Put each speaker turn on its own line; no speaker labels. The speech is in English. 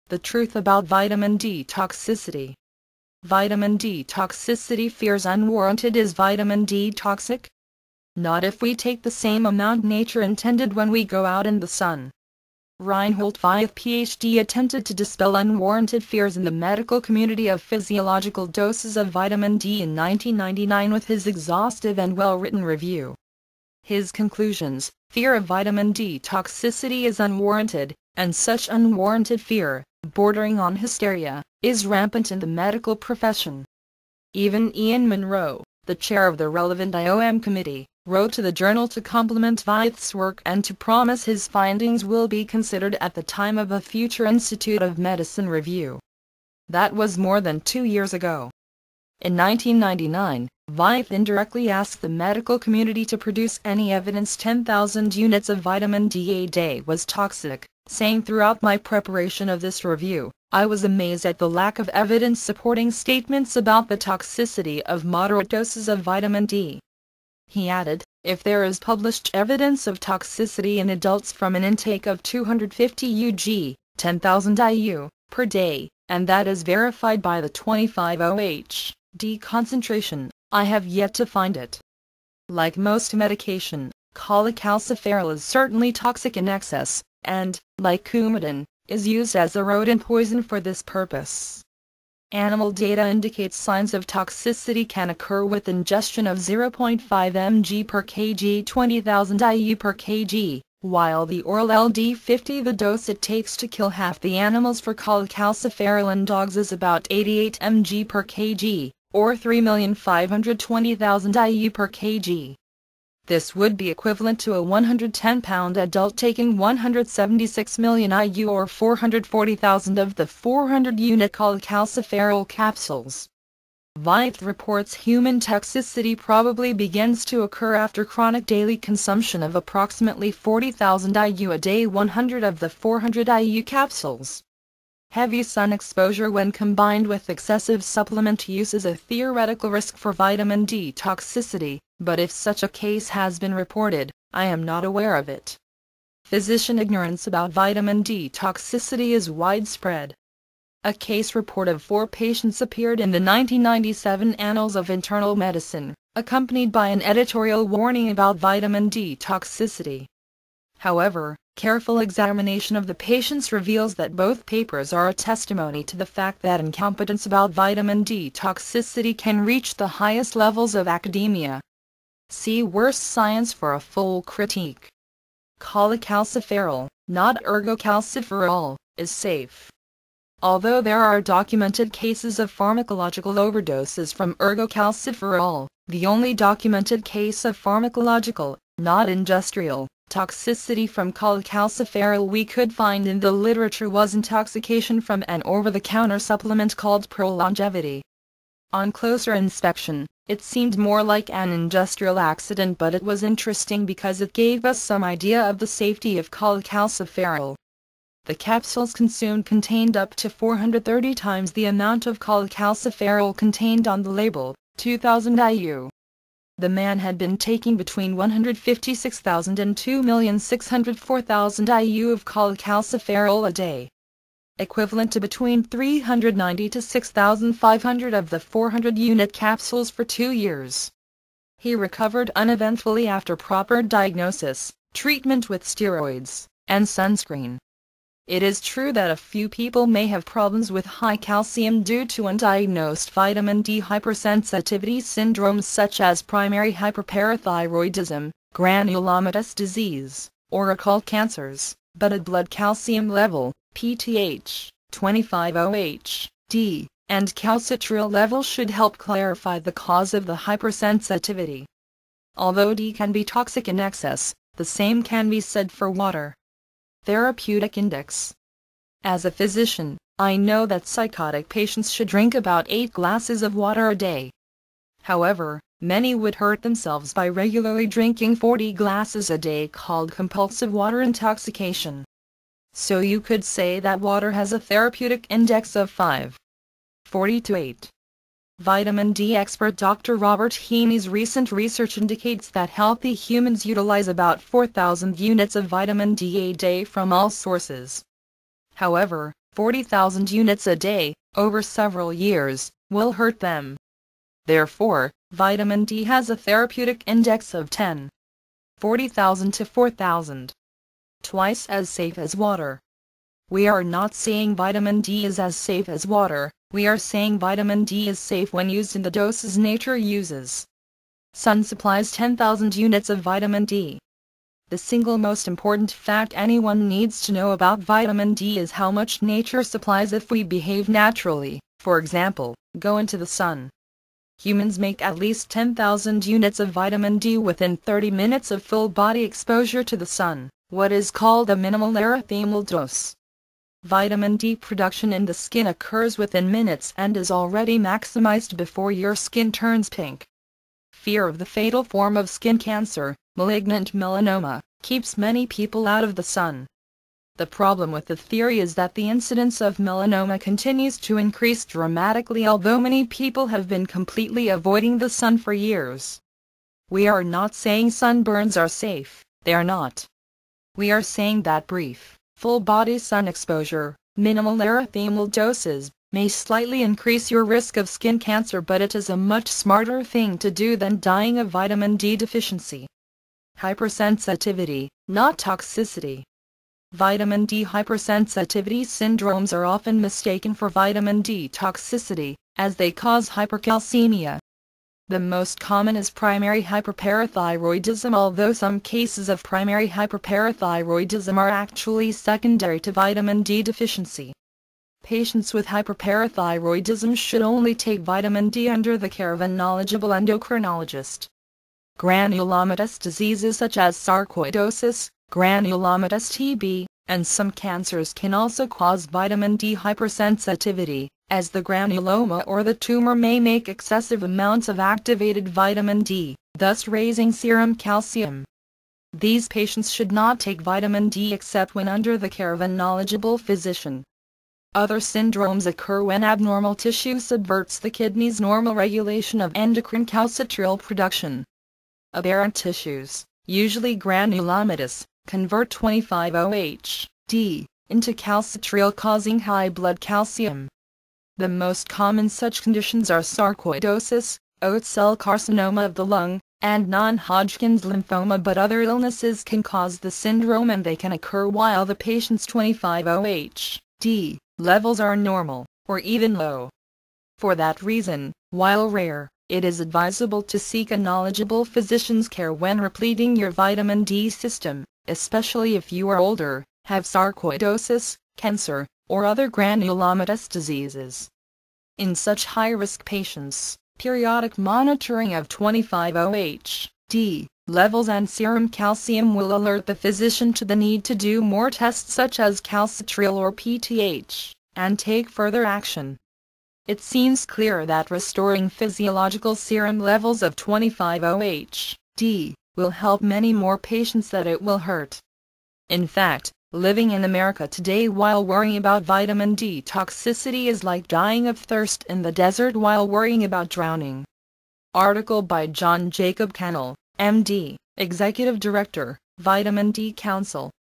The truth about vitamin D toxicity. Vitamin D toxicity fears unwarranted. Is vitamin D toxic? Not if we take the same amount nature intended when we go out in the sun. Reinhold Vieth PhD attempted to dispel unwarranted fears in the medical community of physiological doses of vitamin D in 1999 with his exhaustive and well-written review. His conclusions: fear of vitamin D toxicity is unwarranted, and such unwarranted fear, bordering on hysteria, is rampant in the medical profession. Even Ian Monroe, the chair of the relevant IOM committee, wrote to the journal to compliment Vieth's work and to promise his findings will be considered at the time of a future Institute of Medicine review. That was more than 2 years ago. In 1999, Vieth indirectly asked the medical community to produce any evidence 10,000 units of vitamin D a day was toxic, saying, "Throughout my preparation of this review, I was amazed at the lack of evidence supporting statements about the toxicity of moderate doses of vitamin D." He added, "If there is published evidence of toxicity in adults from an intake of 250 UG, 10,000 IU, per day, and that is verified by the 25 OH/D concentration, I have yet to find it." Like most medication, cholecalciferol is certainly toxic in excess, and, like Coumadin, is used as a rodent poison for this purpose. Animal data indicates signs of toxicity can occur with ingestion of 0.5 mg per kg 20,000 IU per kg, while the oral LD50, the dose it takes to kill half the animals for cholecalciferol in dogs, is about 88 mg per kg, or 3,520,000 IU per kg. This would be equivalent to a 110-pound adult taking 176 million IU or 440,000 of the 400-unit cholecalciferol capsules. Vieth reports human toxicity probably begins to occur after chronic daily consumption of approximately 40,000 IU a day, 100 of the 400 IU capsules. Heavy sun exposure when combined with excessive supplement use is a theoretical risk for vitamin D toxicity, but if such a case has been reported, I am not aware of it. Physician ignorance about vitamin D toxicity is widespread. A case report of 4 patients appeared in the 1997 Annals of Internal Medicine, accompanied by an editorial warning about vitamin D toxicity. However, careful examination of the patients reveals that both papers are a testimony to the fact that incompetence about vitamin D toxicity can reach the highest levels of academia. See Worst Science for a full critique. Cholecalciferol, not ergocalciferol, is safe. Although there are documented cases of pharmacological overdoses from ergocalciferol, the only documented case of pharmacological, not industrial, toxicity from cholecalciferol we could find in the literature was intoxication from an over-the-counter supplement called Prolongevity. On closer inspection, it seemed more like an industrial accident, but it was interesting because it gave us some idea of the safety of cholecalciferol. The capsules consumed contained up to 430 times the amount of cholecalciferol contained on the label, 2,000 IU. The man had been taking between 156,000 and 2,604,000 IU of cholecalciferol a day, equivalent to between 390 to 6,500 of the 400-unit capsules for 2 years. He recovered uneventfully after proper diagnosis, treatment with steroids, and sunscreen. It is true that a few people may have problems with high calcium due to undiagnosed vitamin D hypersensitivity syndromes such as primary hyperparathyroidism, granulomatous disease, or occult cancers, but a blood calcium level, PTH, 25 OH/D, and calcitriol level should help clarify the cause of the hypersensitivity. Although D can be toxic in excess, the same can be said for water. Therapeutic index. As a physician, I know that psychotic patients should drink about 8 glasses of water a day. However, many would hurt themselves by regularly drinking 40 glasses a day, called compulsive water intoxication. So you could say that water has a therapeutic index of 5.40 to 8. Vitamin D expert Dr. Robert Heaney's recent research indicates that healthy humans utilize about 4,000 units of vitamin D a day from all sources. However, 40,000 units a day, over several years, will hurt them. Therefore, vitamin D has a therapeutic index of 10. 40,000 to 4,000. Twice as safe as water. We are not saying vitamin D is as safe as water, we are saying vitamin D is safe when used in the doses nature uses. Sun supplies 10,000 units of vitamin D. The single most important fact anyone needs to know about vitamin D is how much nature supplies if we behave naturally, for example, go into the sun. Humans make at least 10,000 units of vitamin D within 30 minutes of full body exposure to the sun, what is called a minimal erythemal dose. Vitamin D production in the skin occurs within minutes and is already maximized before your skin turns pink. Fear of the fatal form of skin cancer, malignant melanoma, keeps many people out of the sun. The problem with the theory is that the incidence of melanoma continues to increase dramatically although many people have been completely avoiding the sun for years. We are not saying sunburns are safe, they are not. We are saying that brief, full-body sun exposure, minimal erythemal doses, may slightly increase your risk of skin cancer, but it is a much smarter thing to do than dying of vitamin D deficiency. Hypersensitivity, not toxicity. Vitamin D hypersensitivity syndromes are often mistaken for vitamin D toxicity, as they cause hypercalcemia. The most common is primary hyperparathyroidism, although some cases of primary hyperparathyroidism are actually secondary to vitamin D deficiency. Patients with hyperparathyroidism should only take vitamin D under the care of a knowledgeable endocrinologist. Granulomatous diseases such as sarcoidosis, granulomatous TB, and some cancers can also cause vitamin D hypersensitivity, as the granuloma or the tumor may make excessive amounts of activated vitamin D, thus raising serum calcium. These patients should not take vitamin D except when under the care of a knowledgeable physician. Other syndromes occur when abnormal tissue subverts the kidney's normal regulation of endocrine calcitriol production. Aberrant tissues, usually granulomatous, convert 25-OH-D into calcitriol, causing high blood calcium. The most common such conditions are sarcoidosis, Oat cell carcinoma of the lung, and non-Hodgkin's lymphoma, but other illnesses can cause the syndrome and they can occur while the patient's 25-OH-D levels are normal, or even low. For that reason, while rare, it is advisable to seek a knowledgeable physician's care when repleting your vitamin D system, especially if you are older, have sarcoidosis, cancer, or other granulomatous diseases. In such high-risk patients, periodic monitoring of 25-OH-D levels and serum calcium will alert the physician to the need to do more tests such as calcitriol or PTH, and take further action. It seems clear that restoring physiological serum levels of 25-OH-D will help many more patients than it will hurt. In fact, living in America today while worrying about vitamin D toxicity is like dying of thirst in the desert while worrying about drowning. Article by John Jacob Cannell, MD, Executive Director, Vitamin D Council.